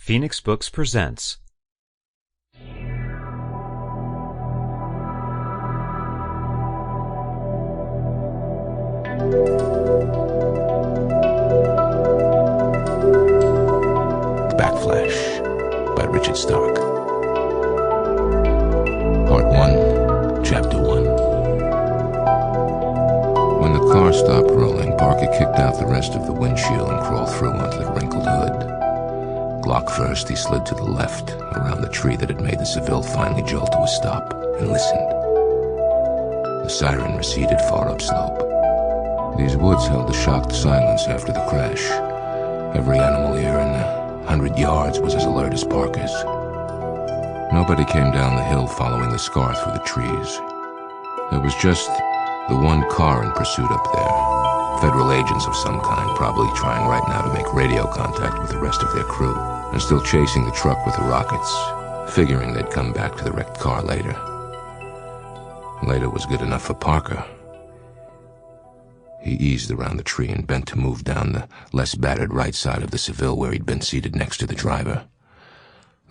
Phoenix Books presents Backflash by Richard Stark. Part 1, Chapter 1. When the car stopped rolling, Parker kicked out the rest of the windshield and crawled through onto the wrinkled hood. Glock first, he slid to the left, around the tree that had made the Seville finally jolt to a stop, and listened. The siren receded far upslope. These woods held a shocked silence after the crash. Every animal here in 100 yards was as alert as Parker's. Nobody came down the hill following the scar through the trees. There was just the one car in pursuit up there. Federal agents of some kind, probably trying right now to make radio contact with the rest of their crew, and still chasing the truck with the rockets, figuring they'd come back to the wrecked car later. Later was good enough for Parker. He eased around the tree and bent to move down the less battered right side of the Seville where he'd been seated next to the driver.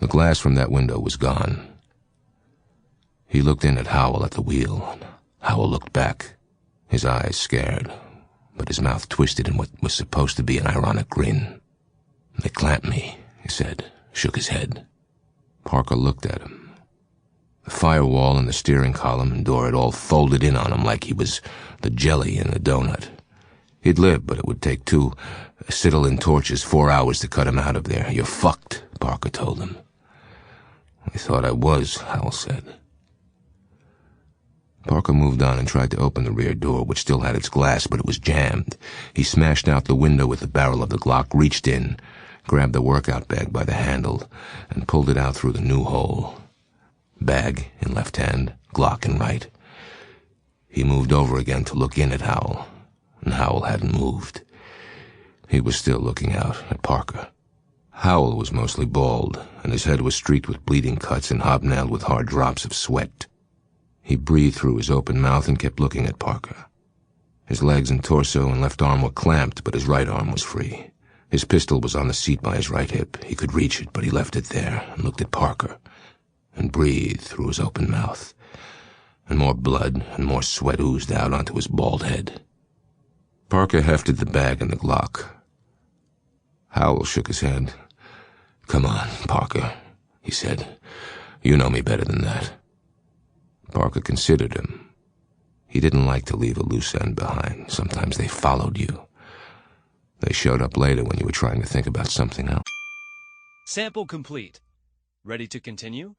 The glass from that window was gone. He looked in at Howell at the wheel. Howell looked back, his eyes scared, but his mouth twisted in what was supposed to be an ironic grin. "They clamped me," he said, shook his head. Parker looked at him. The firewall and the steering column and door had all folded in on him like he was the jelly in the donut. He'd live, but it would take 2 acetylene torches 4 hours to cut him out of there. "You're fucked," Parker told him. "I thought I was," Howell said. Parker moved on and tried to open the rear door, which still had its glass, but it was jammed. He smashed out the window with the barrel of the Glock, reached in, grabbed the workout bag by the handle, and pulled it out through the new hole. Bag in left hand, Glock in right. He moved over again to look in at Howell, and Howell hadn't moved. He was still looking out at Parker. Howell was mostly bald, and his head was streaked with bleeding cuts and hobnailed with hard drops of sweat. He breathed through his open mouth and kept looking at Parker. His legs and torso and left arm were clamped, but his right arm was free. His pistol was on the seat by his right hip. He could reach it, but he left it there and looked at Parker and breathed through his open mouth. And more blood and more sweat oozed out onto his bald head. Parker hefted the bag and the Glock. Howell shook his head. "Come on, Parker," he said. "You know me better than that." Parker considered him. He didn't like to leave a loose end behind. Sometimes they followed you. They showed up later when you were trying to think about something else. Sample complete. Ready to continue?